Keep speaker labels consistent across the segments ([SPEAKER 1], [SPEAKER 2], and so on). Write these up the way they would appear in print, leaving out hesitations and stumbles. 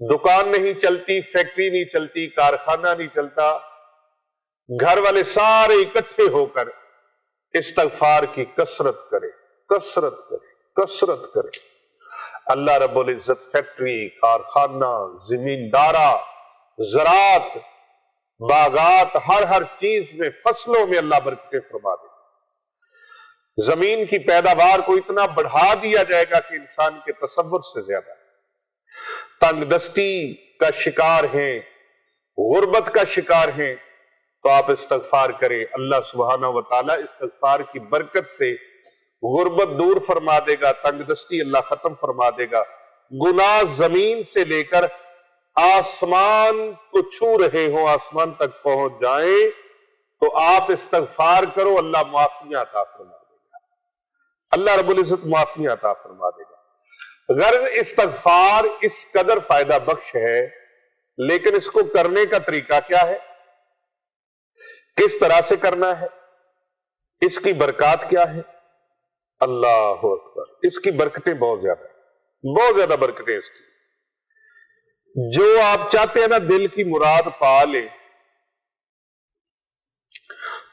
[SPEAKER 1] دکان نہیں چلتی، فیکٹری نہیں چلتی، کارخانہ نہیں چلتا، گھر والے سارے اکٹھے ہو کر استغفار کی کثرت کرے، کثرت کرے، کثرت کرے۔ اللہ رب العزت فیکٹری، کارخانہ، زمیندارہ، زراعت، باغات، ہر چیز میں، فصلوں میں اللہ برکتیں فرما دے۔ زمین کی پیداوار کو اتنا بڑھا دیا جائے گا کہ انسان کے تصور سے زیادہ۔ تنگ دستی کا شکار ہیں، غربت کا شکار ہیں، تو آپ استغفار کریں، اللہ سبحانہ وتعالی استغفار کی برکت سے غربت دور فرما دے گا، تنگ دستی اللہ ختم فرما دے گا۔ گناہ زمین سے لے کر آسمان کو چھو رہے ہوں، آسمان تک پہنچ جائیں، تو آپ استغفار کرو، اللہ معافیاں عطا فرما دے گا، اللہ رب العزت معافیاں عطا فرما دے گا۔ غرض استغفار اس قدر فائدہ بخش ہے، لیکن اس کو کرنے کا طریقہ کیا ہے، کس طرح سے کرنا ہے، اس کی برکات کیا ہے؟ اللہ اکبر، اس کی برکتیں بہت زیادہ ہیں، بہت زیادہ برکتیں اس کی۔ جو آپ چاہتے ہیں نا دل کی مراد پا لیں،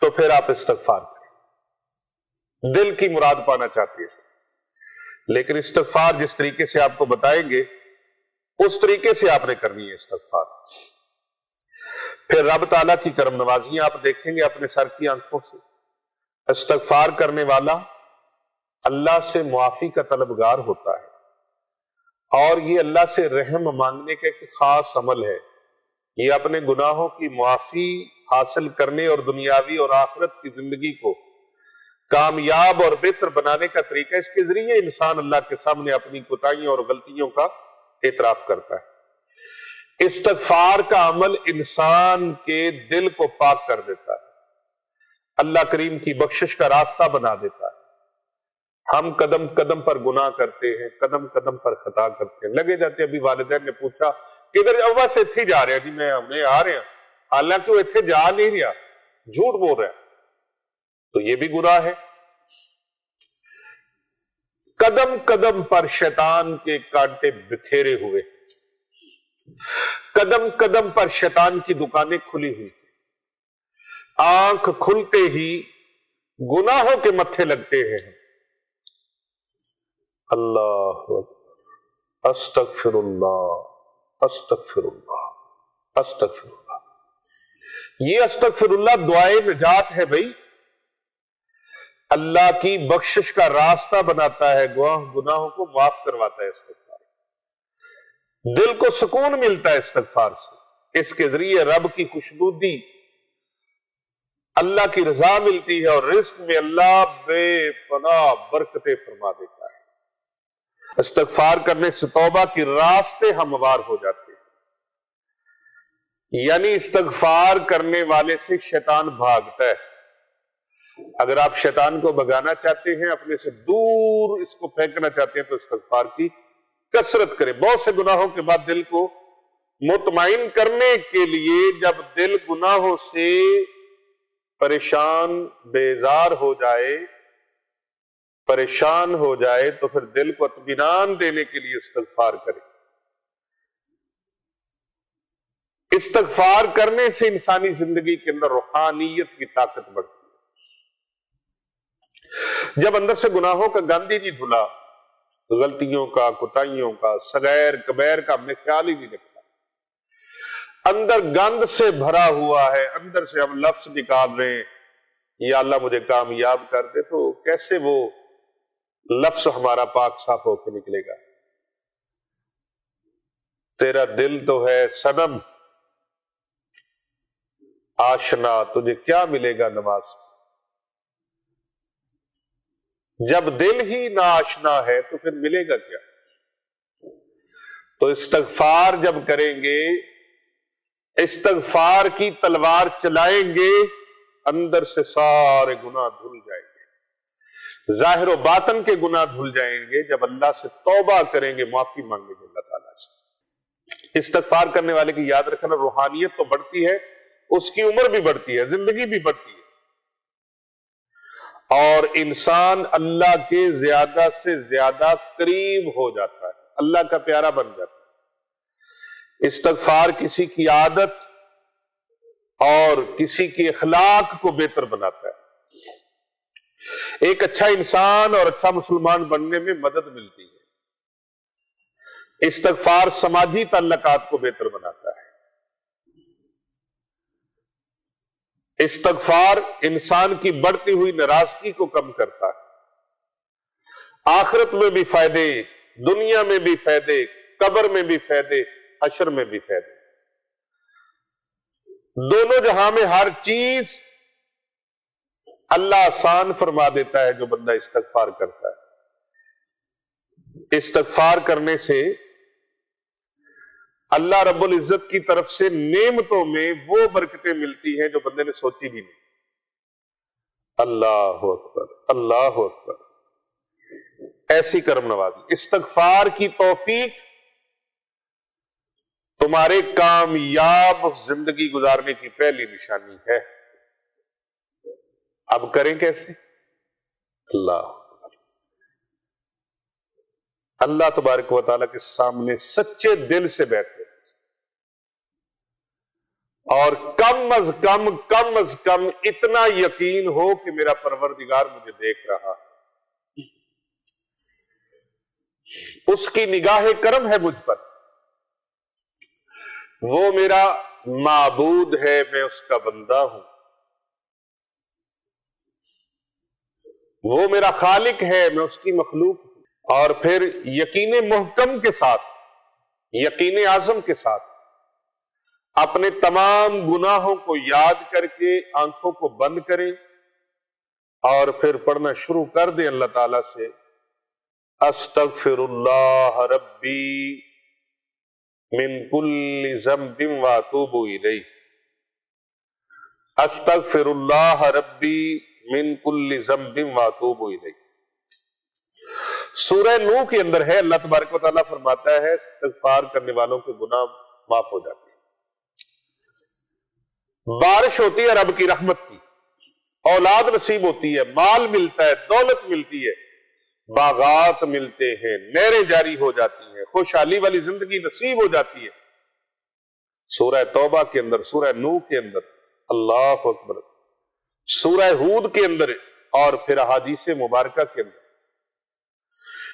[SPEAKER 1] تو پھر آپ استغفار کریں، دل کی مراد پانا چاہتے ہیں، لیکن استغفار جس طریقے سے آپ کو بتائیں گے اس طریقے سے آپ نے کرنی ہے استغفار۔ پھر رب تعالیٰ کی کرم نوازیاں آپ دیکھیں گے اپنے سر کی آنکھوں سے۔ استغفار کرنے والا اللہ سے معافی کا طلبگار ہوتا ہے، اور یہ اللہ سے رحم مانگنے کا ایک خاص عمل ہے۔ یہ اپنے گناہوں کی معافی حاصل کرنے اور دنیاوی اور آخرت کی زندگی کو کامیاب اور بہتر بنانے کا طریقہ، اس کے ذریعے انسان اللہ کے سامنے اپنی کوتاہیوں اور غلطیوں کا اعتراف کرتا ہے۔ استغفار کا عمل انسان کے دل کو پاک کر دیتا ہے، اللہ کریم کی بخشش کا راستہ بنا دیتا ہے۔ ہم قدم قدم پر گناہ کرتے ہیں، قدم قدم پر خطا کرتے ہیں، لگے جاتے ہیں۔ ابھی والدین نے پوچھا کدھر، ابا سے اتھی جا رہے ہیں، جی میں آ رہے ہیں، حالانکہ وہ اتھے جا نہیں رہا، جھوٹ بول رہا ہے، تو یہ بھی گناہ ہے۔ قدم قدم پر شیطان کے کانٹے بکھیرے ہوئے، قدم قدم پر شیطان کی دکانیں کھلی ہوئی، آنکھ کھلتے ہی گناہوں کے متھے لگتے ہیں۔ اللہ اکبر، استغفر اللہ، استغفر اللہ، استغفر اللہ۔ یہ استغفر اللہ دعائے نجات ہے بھائی، اللہ کی بخشش کا راستہ بناتا ہے، گناہوں کو معاف کرواتا ہے استغفار۔ دل کو سکون ملتا ہے استغفار سے، اس کے ذریعے رب کی خوشنودی، اللہ کی رضا ملتی ہے، اور رزق میں اللہ بے پناہ برکتیں فرما دیتا ہے۔ استغفار کرنے سے توبہ کی راستے ہموار ہو جاتے ہیں، یعنی استغفار کرنے والے سے شیطان بھاگتا ہے۔ اگر آپ شیطان کو بھگانا چاہتے ہیں، اپنے سے دور اس کو پھینکنا چاہتے ہیں، تو استغفار کی کثرت کریں۔ بہت سے گناہوں کے بعد دل کو مطمئن کرنے کے لیے، جب دل گناہوں سے پریشان بیزار ہو جائے، پریشان ہو جائے، تو پھر دل کو اطمینان دینے کے لیے استغفار کریں۔ استغفار کرنے سے انسانی زندگی کے اندر روحانیت کی طاقت بڑھتی ہے۔ جب اندر سے گناہوں کا گند ہی نہیں دھلا، غلطیوں کا، کوتاہیوں کا، صغیر کبیر کا ہم نے خیال ہی نہیں رکھا، اندر گند سے بھرا ہوا ہے، اندر سے ہم لفظ نکال رہے ہیں یا اللہ مجھے کامیاب کر دے، تو کیسے وہ لفظ ہمارا پاک صاف ہو کے نکلے گا؟ تیرا دل تو ہے صنم آشنا، تجھے کیا ملے گا نماز؟ جب دل ہی نہ آشنا ہے تو پھر ملے گا کیا؟ تو استغفار جب کریں گے، استغفار کی تلوار چلائیں گے، اندر سے سارے گناہ دھل جائیں گے، ظاہر و باطن کے گناہ دھل جائیں گے۔ جب اللہ سے توبہ کریں گے، معافی مانگیں گے اللہ تعالیٰ سے۔ استغفار کرنے والے کی یاد رکھنا، روحانیت تو بڑھتی ہے، اس کی عمر بھی بڑھتی ہے، زندگی بھی بڑھتی ہے، اور انسان اللہ کے زیادہ سے زیادہ قریب ہو جاتا ہے، اللہ کا پیارا بن جاتا ہے۔ استغفار کسی کی عادت اور کسی کے اخلاق کو بہتر بناتا ہے۔ ایک اچھا انسان اور اچھا مسلمان بننے میں مدد ملتی ہے۔ استغفار سماجی تعلقات کو بہتر بناتا ہے۔ استغفار انسان کی بڑھتی ہوئی ناراضگی کو کم کرتا ہے۔ آخرت میں بھی فائدے، دنیا میں بھی فائدے، قبر میں بھی فائدے، حشر میں بھی فائدے، دونوں جہاں میں ہر چیز اللہ آسان فرما دیتا ہے جو بندہ استغفار کرتا ہے۔ استغفار کرنے سے اللہ رب العزت کی طرف سے نعمتوں میں وہ برکتیں ملتی ہیں جو بندے نے سوچی بھی نہیں۔ اللہ اکبر، اللہ اکبر، ایسی کرم نوازی۔ استغفار کی توفیق تمہارے کامیاب زندگی گزارنے کی پہلی نشانی ہے۔ اب کریں کیسے؟ اللہ تبارک و تعالیٰ کے سامنے سچے دل سے بیٹھے اور کم از کم اتنا یقین ہو کہ میرا پروردگار مجھے دیکھ رہا ہے، اس کی نگاہ کرم ہے مجھ پر، وہ میرا معبود ہے، میں اس کا بندہ ہوں، وہ میرا خالق ہے، میں اس کی مخلوق ہوں۔ اور پھر یقین محکم کے ساتھ، یقین عظم کے ساتھ اپنے تمام گناہوں کو یاد کر کے آنکھوں کو بند کریں اور پھر پڑھنا شروع کر دیں اللہ تعالیٰ سے، استغفر اللہ ربی من کل ذنب واتوب الیہ، استغفر اللہ ربی من کل ذنب واتوب الیہ۔ سورہ نوح کے اندر ہے، اللہ تبارک و تعالیٰ فرماتا ہے استغفار کرنے والوں کے گناہ معاف ہو جاتے ہیں۔ بارش ہوتی ہے رب کی رحمت کی، اولاد نصیب ہوتی ہے، مال ملتا ہے، دولت ملتی ہے، باغات ملتے ہیں، نہریں جاری ہو جاتی ہیں، خوشحالی والی زندگی نصیب ہو جاتی ہے۔ سورہ توبہ کے اندر، سورہ نوح کے اندر، اللہ اکبر، سورہ ہود کے اندر اور پھر احادیث مبارکہ کے اندر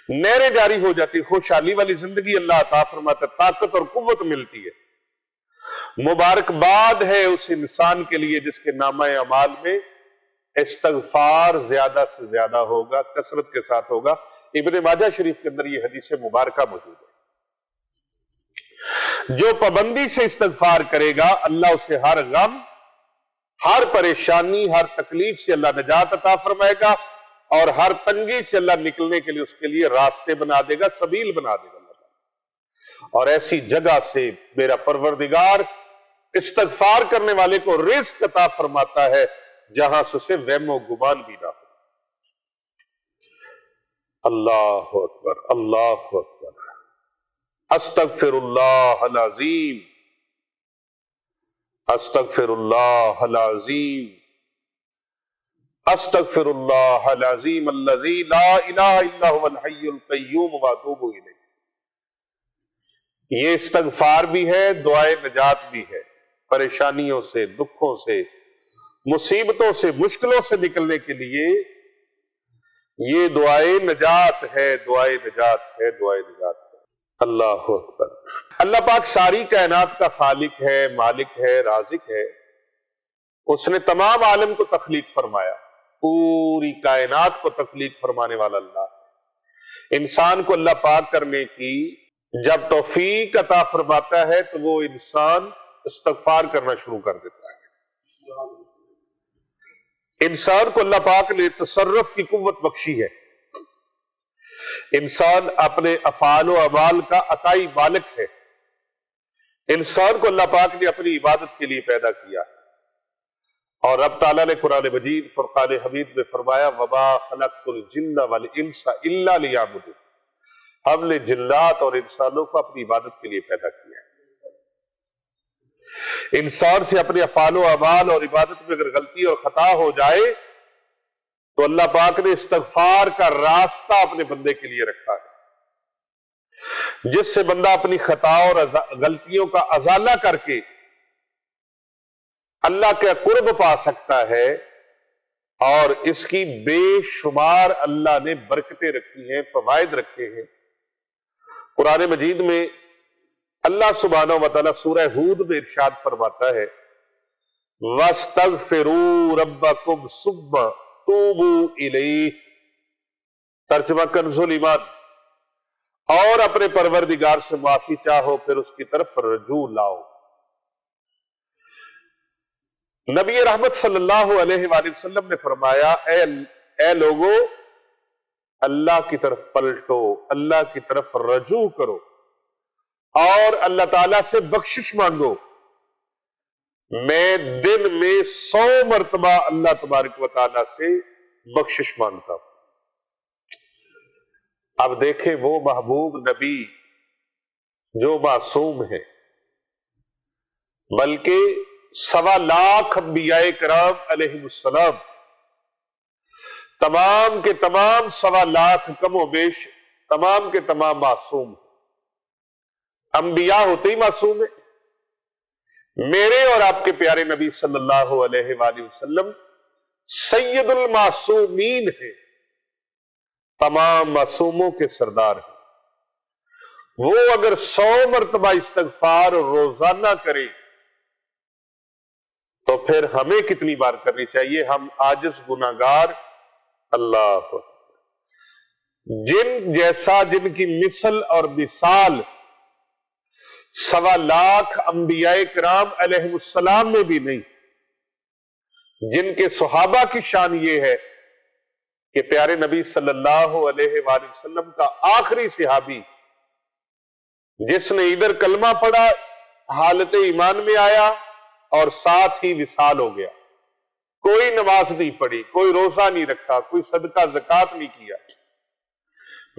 [SPEAKER 1] نہریں جاری ہو جاتی، خوشحالی والی زندگی اللہ عطا فرماتا ہے، طاقت اور قوت ملتی ہے۔ مبارکباد ہے اس انسان کے لیے جس کے نامہ اعمال میں استغفار زیادہ سے زیادہ ہوگا، کثرت کے ساتھ ہوگا۔ ابن ماجہ شریف کے اندر یہ حدیث مبارکہ موجود ہے۔ جو پابندی سے استغفار کرے گا اللہ اسے ہر غم، ہر پریشانی، ہر تکلیف سے اللہ نجات عطا فرمائے گا اور ہر تنگی سے اللہ نکلنے کے لیے اس کے لیے راستے بنا دے گا، سبیل بنا دے گا اللہ۔ اور ایسی جگہ سے میرا پروردگار استغفار کرنے والے کو رزق عطا فرماتا ہے جہاں سے اسے وہم و گمان بھی نہ ہو۔ اللہ اکبر، اللہ اکبر، استغفر اللہ العظیم، استغفر اللہ العظیم، استغفر اللہ العظیم الذی لا الہ الا هو الحی القیوم واتوب الیہ۔ یہ استغفار بھی ہے، دعائے نجات بھی ہے، پریشانیوں سے، دکھوں سے، مصیبتوں سے، مشکلوں سے نکلنے کے لیے یہ دعائے نجات ہے، دعائے نجات ہے، دعائے نجات ہے۔ اللہ اکبر۔ اللہ پاک ساری کائنات کا خالق ہے، مالک ہے، رازق ہے۔ اس نے تمام عالم کو تخلیق فرمایا، پوری کائنات کو تخلیق فرمانے والا اللہ۔ انسان کو اللہ پاک کرنے کی جب توفیق عطا فرماتا ہے تو وہ انسان استغفار کرنا شروع کر دیتا ہے۔ انسان کو اللہ پاک نے تصرف کی قوت بخشی ہے۔ انسان اپنے افعال و اعمال کا عطائی مالک ہے۔ انسان کو اللہ پاک نے اپنی عبادت کے لیے پیدا کیا ہے۔ اور رب تعالیٰ نے قرآن مجید فرقان حمید میں فرمایا وَمَا خَلَقْتُ الْجِنَّ وَالْإِنسَ إِلَّا لِيَعْبُدُونِ، ہم نے جنات اور انسانوں کو اپنی عبادت کے لیے پیدا کیا ہے۔ انسان سے اپنے افعال و اعمال اور عبادت میں اگر غلطی اور خطا ہو جائے تو اللہ پاک نے استغفار کا راستہ اپنے بندے کے لیے رکھا ہے۔ جس سے بندہ اپنی خطا اور غلطیوں کا ازالہ کر کے اللہ کے قرب پا سکتا ہے، اور اس کی بے شمار اللہ نے برکتیں رکھی ہیں، فوائد رکھے ہیں۔ قرآن مجید میں اللہ سبحانہ و تعالیٰ سورہ ہود میں ارشاد فرماتا ہے وَاسْتَغْفِرُوا رَبَّكُمْ ثُمَّ تُوبُوا إِلَيْهِ، ترجمہ کنز الایمان، اور اپنے پروردگار سے معافی چاہو پھر اس کی طرف رجوع لاؤ۔ نبی رحمت صلی اللہ علیہ وآلہ وسلم نے فرمایا اے لوگو، اللہ کی طرف پلٹو، اللہ کی طرف رجوع کرو اور اللہ تعالیٰ سے بخشش مانگو۔ میں دن میں 100 مرتبہ اللہ تبارک و تعالیٰ سے بخشش مانگتا ہوں۔ اب دیکھیں وہ محبوب نبی جو معصوم ہے، بلکہ 1.25 لاکھ انبیاء کرام علیہ السلام، تمام کے تمام 1.25 لاکھ کم و بیش تمام کے تمام معصوم ہیں۔ انبیاء ہوتے ہی معصوم ہیں۔ میرے اور آپ کے پیارے نبی صلی اللہ علیہ وآلہ وسلم سید المعصومین ہیں، تمام معصوموں کے سردار ہیں۔ وہ اگر 100 مرتبہ استغفار روزانہ کریں تو پھر ہمیں کتنی بار کرنی چاہیے؟ ہم عاجز گناہگار، اللہ جن جیسا، جن کی مثل اور مثال 1.25 لاکھ انبیاء کرام علیہ السلام میں بھی نہیں، جن کے صحابہ کی شان یہ ہے کہ پیارے نبی صلی اللہ علیہ وآلہ وسلم کا آخری صحابی جس نے ادھر کلمہ پڑھا، حالت ایمان میں آیا اور ساتھ ہی وصال ہو گیا، کوئی نماز نہیں پڑھی، کوئی روزہ نہیں رکھا، کوئی صدقہ زکوٰۃ نہیں کیا،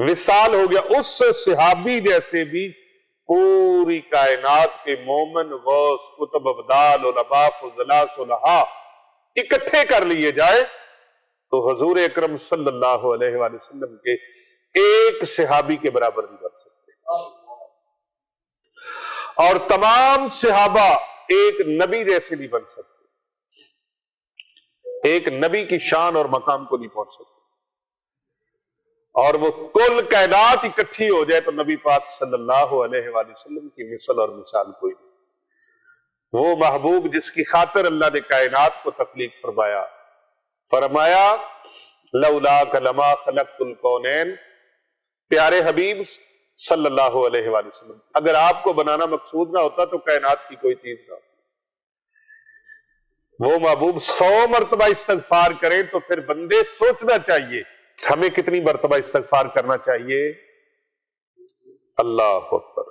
[SPEAKER 1] وصال ہو گیا۔ اس صحابی جیسے بھی پوری کائنات کے مومن، غوث، قطب، ابدال، علماء، فضلاء، صلحاء اکٹھے کر لیے جائے تو حضور اکرم صلی اللہ علیہ وآلہ وسلم کے ایک صحابی کے برابر نہیں بن سکتے، اور تمام صحابہ ایک نبی جیسے نہیں بن سکتے، ایک نبی کی شان اور مقام کو نہیں پہنچ سکتے۔ اور وہ کل کائنات اکٹھی ہو جائے تو نبی پاک صلی اللہ علیہ وآلہ وسلم کی مثل اور مثال کوئی نہیں۔ وہ محبوب جس کی خاطر اللہ نے کائنات کو تخلیق فرمایا لولاک لما خلقت الکونین، پیارے حبیب صلی اللہ علیہ وآلہ وسلم، اگر آپ کو بنانا مقصود نہ ہوتا تو کائنات کی کوئی چیز نہ ہوتی۔ وہ محبوب 100 مرتبہ استغفار کریں تو پھر بندے سوچنا چاہیے ہمیں کتنی مرتبہ استغفار کرنا چاہیے۔ اللہ اکبر۔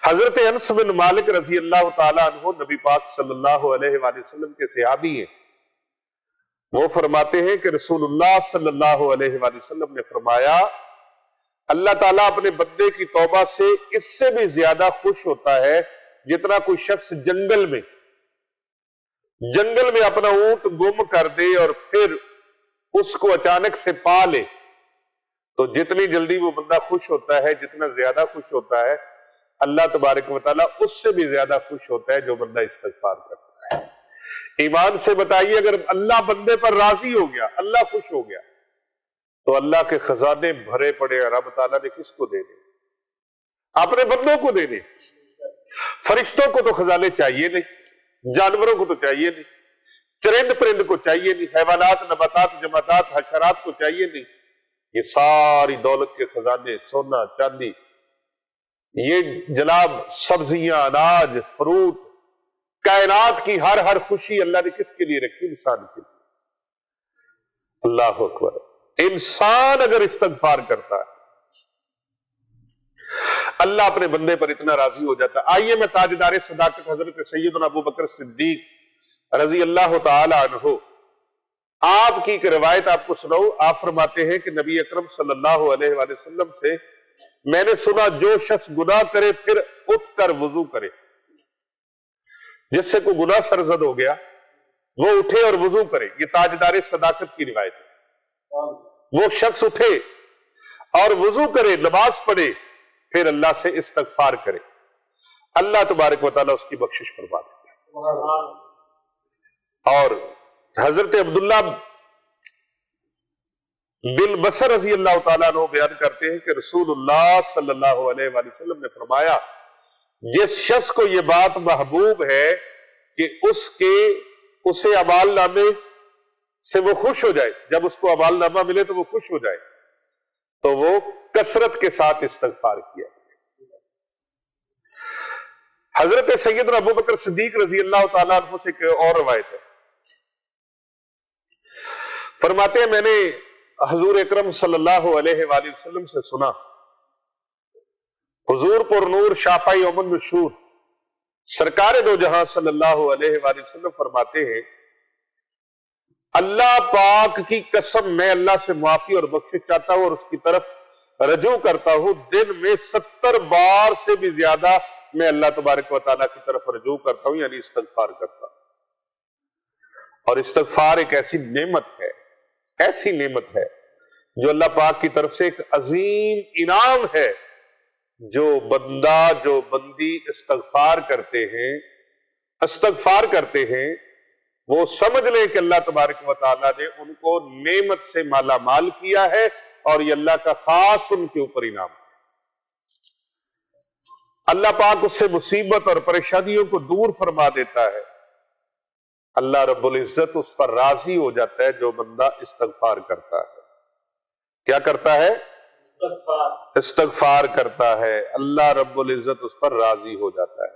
[SPEAKER 1] حضرت انس بن مالک رضی اللہ تعالیٰ عنہ نبی پاک صلی اللہ علیہ وآلہ وسلم کے صحابی ہیں۔ وہ فرماتے ہیں کہ رسول اللہ صلی اللہ علیہ وآلہ وسلم نے فرمایا اللہ تعالیٰ اپنے بندے کی توبہ سے اس سے بھی زیادہ خوش ہوتا ہے جتنا کوئی شخص جنگل میں اپنا اونٹ گم کر دے اور پھر اس کو اچانک سے پا لے، تو جتنی جلدی وہ بندہ خوش ہوتا ہے، جتنا زیادہ خوش ہوتا ہے، اللہ تبارک و تعالیٰ اس سے بھی زیادہ خوش ہوتا ہے جو بندہ استغفار کرتا ہے۔ ایمان سے بتائیے، اگر اللہ بندے پر راضی ہو گیا، اللہ خوش ہو گیا، تو اللہ کے خزانے بھرے پڑے اور رب تعالیٰ نے کس کو دینے؟ اپنے بندوں کو دینے۔ فرشتوں کو تو خزانے چاہیے نہیں، جانوروں کو تو چاہیے نہیں، چرند پرند کو چاہیے نہیں، حیوانات، نباتات، جمادات، حشرات کو چاہیے نہیں۔ یہ ساری دولت کے خزانے، سونا، چاندی، یہ جناب سبزیاں، اناج، فروٹ، کائنات کی ہر خوشی اللہ نے کس کے لیے رکھی؟ انسان کے لیے۔ اللہ اکبر۔ انسان اگر استغفار کرتا ہے اللہ اپنے بندے پر اتنا راضی ہو جاتا ہے۔ آئیے میں تاجدار صداقت حضرت سیدنا ابو بکر صدیق رضی اللہ تعالی عنہ آپ کی ایک روایت آپ کو سناؤں۔ آپ فرماتے ہیں کہ نبی اکرم صلی اللہ علیہ وآلہ وسلم سے میں نے سنا جو شخص گناہ کرے پھر اٹھ کر وضو کرے، جس سے کوئی گناہ سرزد ہو گیا وہ اٹھے اور وضو کرے۔ یہ تاجدار صداقت کی روایت ہے۔ وہ شخص اٹھے اور وضو کرے، نماز پڑھے، پھر اللہ سے استغفار کرے، اللہ تبارک و تعالیٰ اس کی بخشش فرما دیتا ہے۔ اور حضرت عبداللہ بن بصر رضی اللہ تعالیٰ عنہ بیان کرتے ہیں کہ رسول اللہ صلی اللہ علیہ وآلہ وسلم نے فرمایا، جس شخص کو یہ بات محبوب ہے کہ اسے اعمال نامے سے وہ خوش ہو جائے، جب اس کو اعمال نامہ ملے تو وہ خوش ہو جائے، تو وہ کثرت کے ساتھ استغفار کیا۔ حضرت سیدنا ابو بکر صدیق رضی اللہ تعالیٰ عنہ سے ایک اور روایت ہے، فرماتے ہیں میں نے حضور اکرم صلی اللہ علیہ وآلہ وسلم سے سنا، حضور پر نور شافعی امن مشہور سرکار دو جہاں صلی اللہ علیہ وآلہ وسلم فرماتے ہیں، اللہ پاک کی قسم میں اللہ سے معافی اور بخشش چاہتا ہوں اور اس کی طرف رجوع کرتا ہوں، دن میں 70 بار سے بھی زیادہ میں اللہ تبارک و تعالیٰ کی طرف رجوع کرتا ہوں، یعنی استغفار کرتا ہوں۔ اور استغفار ایک ایسی نعمت ہے جو اللہ پاک کی طرف سے ایک عظیم انعام ہے۔ جو بندی استغفار کرتے ہیں وہ سمجھ لیں کہ اللہ تبارک و تعالیٰ نے ان کو نعمت سے مالا مال کیا ہے اور یہ اللہ کا خاص ان کے اوپر انعام ہے۔ اللہ پاک اس سے مصیبت اور پریشانیوں کو دور فرما دیتا ہے۔ اللہ رب العزت اس پر راضی ہو جاتا ہے جو بندہ استغفار کرتا ہے۔ کیا کرتا ہے؟ استغفار کرتا ہے، اللہ رب العزت اس پر راضی ہو جاتا ہے۔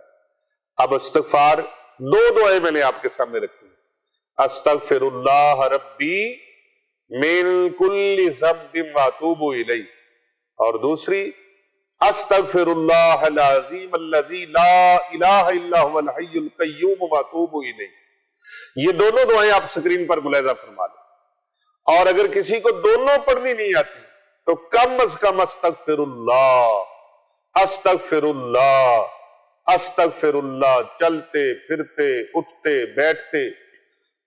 [SPEAKER 1] اب استغفار 2 دعائیں میں نے آپ کے سامنے رکھی ہیں، استغفر اللہ ربی من کل ذنب واتوب الیہ، اور دوسری استغفر اللہ العظیم الذی لا الہ الا هو الحی القیوم واتوب الیہ۔ یہ دونوں دعائیں آپ سکرین پر ملاحظہ فرما لیں، اور اگر کسی کو دونوں پڑھنی نہیں آتی تو کم از کم استغفر اللہ چلتے پھرتے اٹھتے بیٹھتے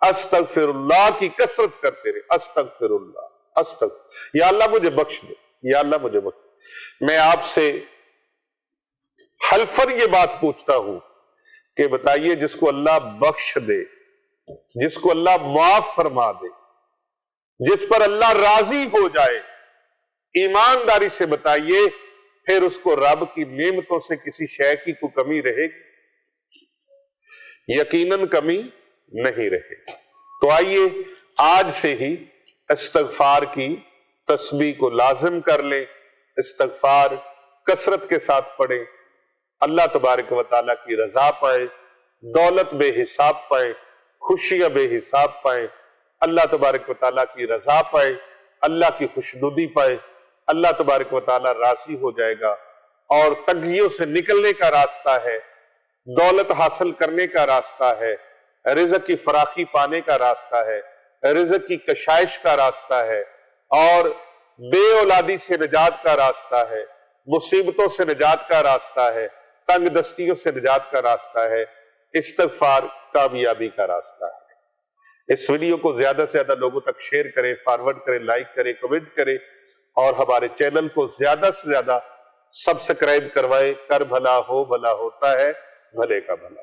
[SPEAKER 1] استغفر اللہ کی کثرت کرتے رہے۔ استغفر اللہ، یا اللہ مجھے بخش دے، یا اللہ مجھے بخش دے۔ میں آپ سے حلفاً یہ بات پوچھتا ہوں کہ بتائیے، جس کو اللہ بخش دے، جس کو اللہ معاف فرما دے، جس پر اللہ راضی ہو جائے، ایمانداری سے بتائیے پھر اس کو رب کی نعمتوں سے کسی شے کی کوئی کمی رہے گی؟ یقیناً کمی نہیں رہے گی۔ تو آئیے آج سے ہی استغفار کی تسبیح کو لازم کر لیں، استغفار کثرت کے ساتھ پڑھیں، اللہ تبارک و تعالیٰ کی رضا پائیں، دولت بے حساب پائیں، خوشیاں بے حساب پائیں، اللہ تبارک و تعالیٰ کی رضا پائیں، اللہ کی خوشنودی پائیں، اللہ تبارک و تعالیٰ راضی ہو جائے گا، اور تنگیوں سے نکلنے کا راستہ ہے، دولت حاصل کرنے کا راستہ ہے، رزق کی فراخی پانے کا راستہ ہے، رزق کی کشائش کا راستہ ہے، اور بے اولادی سے نجات کا راستہ ہے، مصیبتوں سے نجات کا راستہ ہے، تنگ دستیوں سے نجات کا راستہ ہے، استغفار کامیابی کا راستہ ہے۔ اس ویڈیو کو زیادہ سے زیادہ لوگوں تک شیئر کریں، فارورڈ کریں، لائک کریں، کمنٹ کریں، اور ہمارے چینل کو زیادہ سے زیادہ سبسکرائب کروائیں۔ کر بھلا ہو بھلا ہوتا ہے، بھلے کا بھلا۔